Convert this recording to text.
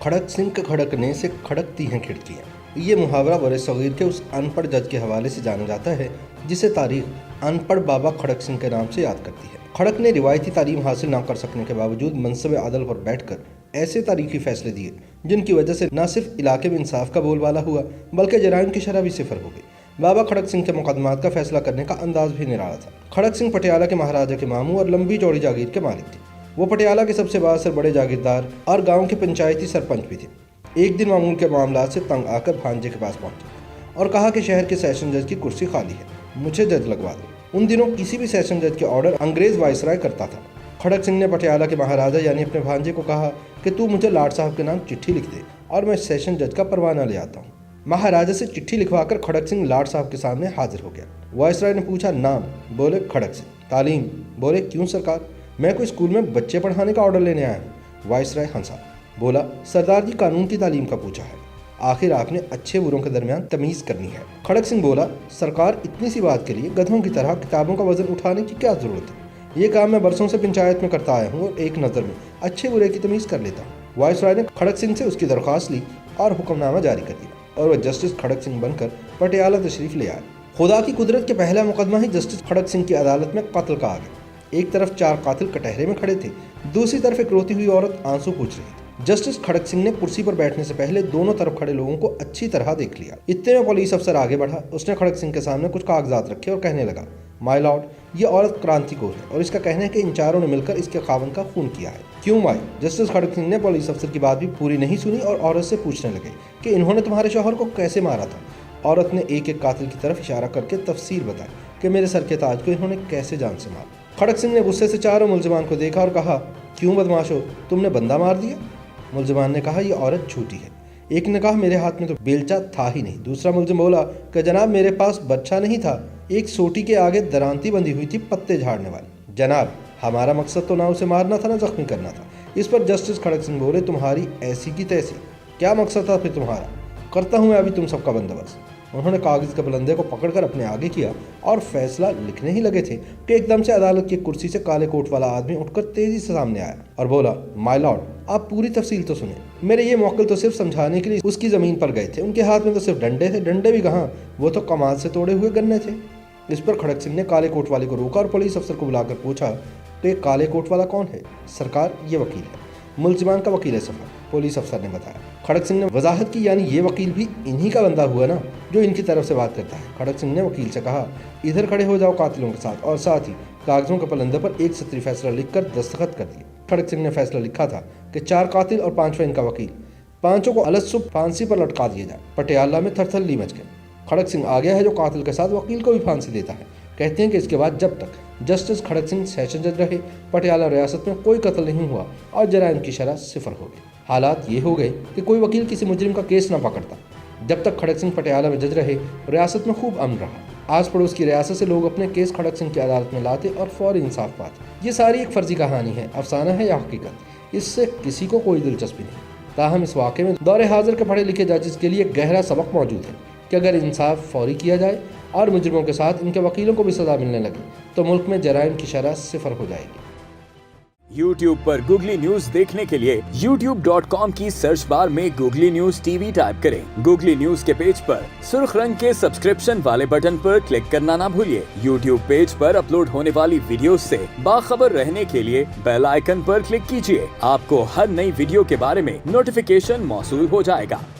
खड़क सिंह के खड़कने से खड़कती हैं खिड़कियाँ। ये मुहावरा बरे-सग़ीर के उस अनपढ़ जज के हवाले से जाना जाता है जिसे तारीख अनपढ़ बाबा खड़क सिंह के नाम से याद करती है। खड़क ने रिवायती तालीम हासिल न कर सकने के बावजूद मनसब अदल पर बैठकर ऐसे तारीखी फैसले दिए जिनकी वजह से न सिर्फ इलाके में इंसाफ का बोलबाला हुआ बल्कि जराइम की शरह भी सिफर हो गई। बाबा खड़क सिंह के मुकदमात का फैसला करने का अंदाज भी निराला था। खड़क सिंह पटियाला के महाराजा के मामू और लंबी चौड़ी जागीर के मालिक थे। वो पटियाला के सबसे बाअसर बड़े जागीरदार और गांव के पंचायती सरपंच भी थे। एक दिन मामूल के मामला से तंग आकर भांजे के पास पहुंचे और कहा कि शहर के सेशन जज की कुर्सी खाली है, मुझे जज लगवा दो। उन दिनों किसी भी सेशन जज के ऑर्डर अंग्रेज वाइसराय करता था। खड़क सिंह ने पटियाला के महाराजा यानी अपने भांजे को कहा कि तू मुझे लाट साहब के नाम चिट्ठी लिख दे और मैं सेशन जज का परवाना ले आता हूँ। महाराजा से चिट्ठी लिखवाकर खड़क सिंह लाट साहब के सामने हाजिर हो गया। वाइसराय ने पूछा, नाम? बोले खड़क सिंह। तालीम? बोले क्यों सरकार, मैं कोई स्कूल में बच्चे पढ़ाने का ऑर्डर लेने आया हूँ। वाइसराय हंसा, बोला सरदार जी कानून की तालीम का पूछा है, आखिर आपने अच्छे बुरों के दरमियान तमीज करनी है। खड़क सिंह बोला, सरकार इतनी सी बात के लिए गधों की तरह किताबों का वजन उठाने की क्या जरूरत है, ये काम मैं बरसों से पंचायत में करता आया हूँ और एक नज़र में अच्छे बुरे की तमीज कर लेता हूँ। वाइसराय ने खड़क सिंह से उसकी दरख्वास्त ली और हुक्मनामा जारी कर दिया और वह जस्टिस खड़क सिंह बनकर पटियाला तशरीफ ले आए। खुदा की कुदरत के पहला मुकदमा ही जस्टिस खड़क सिंह की अदालत में कत्ल का आ गया। एक तरफ 4 कातिल कटहरे में खड़े थे, दूसरी तरफ एक रोती हुई औरत आंसू पूछ रही थी। जस्टिस खड़क सिंह ने कुर्सी पर बैठने से पहले दोनों तरफ खड़े लोगों को अच्छी तरह देख लिया। इतने में पुलिस अफसर आगे बढ़ा। उसने खड़क सिंह के सामने कुछ कागजात रखे और कहने लगा, माय लॉर्ड, ये औरत क्रांतिकोर है और इसका कहना है कि इन चारों ने मिलकर इसके खावन का खून किया है। क्यों माय? जस्टिस खड़क सिंह ने पुलिस अफसर की बात भी पूरी नहीं सुनी और औरत से पूछने लगे कि इन्होंने तुम्हारे शौहर को कैसे मारा था। औरत ने एक एक कातिल की तरफ इशारा करके तफसीर बताई कि मेरे सर के ताज को इन्होंने कैसे जान से मारा। खड़क सिंह ने गुस्से से चारों मुलजमान को देखा और कहा, क्यों बदमाशो, तुमने बंदा मार दिया? मुलजमान ने कहा, यह औरत झूठी है। एक ने कहा, मेरे हाथ में तो बेलचा था ही नहीं। दूसरा मुलजिम बोला कि जनाब मेरे पास बच्चा नहीं था, एक सोटी के आगे दरांती बंधी हुई थी पत्ते झाड़ने वाली। जनाब हमारा मकसद तो ना उसे मारना था ना जख्मी करना था। इस पर जस्टिस खड़क सिंह बोले, तुम्हारी ऐसी की तैसी, क्या मकसद था फिर तुम्हारा? करता हूँ मैं अभी तुम सबका बंदोबस्त। उन्होंने कागज के बुलंदे को पकड़कर अपने आगे किया और फैसला लिखने ही लगे थे कि एकदम से अदालत की कुर्सी से काले कोट वाला आदमी उठकर तेजी से सामने आया और बोला, माय लॉर्ड, आप पूरी तफसील तो सुने। मेरे ये मौकिल तो सिर्फ समझाने के लिए उसकी जमीन पर गए थे, उनके हाथ में तो सिर्फ डंडे थे। डंडे भी कहाँ, वो तो कमाल से तोड़े हुए गन्ने थे। इस पर खड़क सिंह ने काले कोट वाले को रोका और पुलिस अफसर को बुलाकर पूछा, तो ये काले कोट वाला कौन है? सरकार, ये वकील है, मुलजिमान का वकील है सफर। पुलिस अफसर ने बताया। खड़क सिंह ने वजाहत की, यानी ये वकील भी इन्हीं का बंदा हुआ ना जो इनकी तरफ से बात करता है। खड़क सिंह ने वकील से कहा, इधर खड़े हो जाओ कातिलों के साथ, और साथ ही कागजों के पलंदे पर एक सत्री फैसला लिखकर दस्तखत कर दिए। खड़क सिंह ने फैसला लिखा था कि 4 कातिल और 5वां इनका वकील, पांचों को अलग-सुब फांसी पर लटका दिया जाए। पटियाला में थरथल्ली मच गई। खड़क सिंह आ गया है जो कातिल के साथ वकील को भी फांसी देता है। कहते हैं कि इसके बाद जब तक जस्टिस खड़क सिंह सेशन जज रहे, पटियाला रियासत में कोई कत्ल नहीं हुआ और जराइम की शरह सिफर हो गई। हालात ये हो गए कि कोई वकील किसी मुजरिम का केस ना पकड़ता। जब तक खड़क सिंह पटियाला में जज रहे, रियासत में खूब अमन रहा। आस पड़ोस की रियासत से लोग अपने केस खड़क सिंह की अदालत में लाते और फौरी इंसाफ पाते। ये सारी एक फर्जी कहानी है, अफसाना है या हकीकत, इससे किसी को कोई दिलचस्पी नहीं। ताहम इस वाक़े में दौरे हाजिर के पढ़े लिखे जजेस के लिए गहरा सबक मौजूद है कि अगर इंसाफ फौरी किया जाए और मुजरिमों के साथ इनके वकीलों को भी सजा मिलने लगे तो मुल्क में जराइम की शरह सिफर हो जाएगी। YouTube पर गूगली न्यूज देखने के लिए youtube.com की सर्च बार में गूगली न्यूज टीवी टाइप करें। गूगली न्यूज के पेज पर सुर्ख रंग के सब्सक्रिप्शन वाले बटन पर क्लिक करना ना भूलिए। YouTube पेज पर अपलोड होने वाली वीडियोस से बाखबर रहने के लिए बेल आइकन पर क्लिक कीजिए। आपको हर नई वीडियो के बारे में नोटिफिकेशन मौसूल हो जाएगा।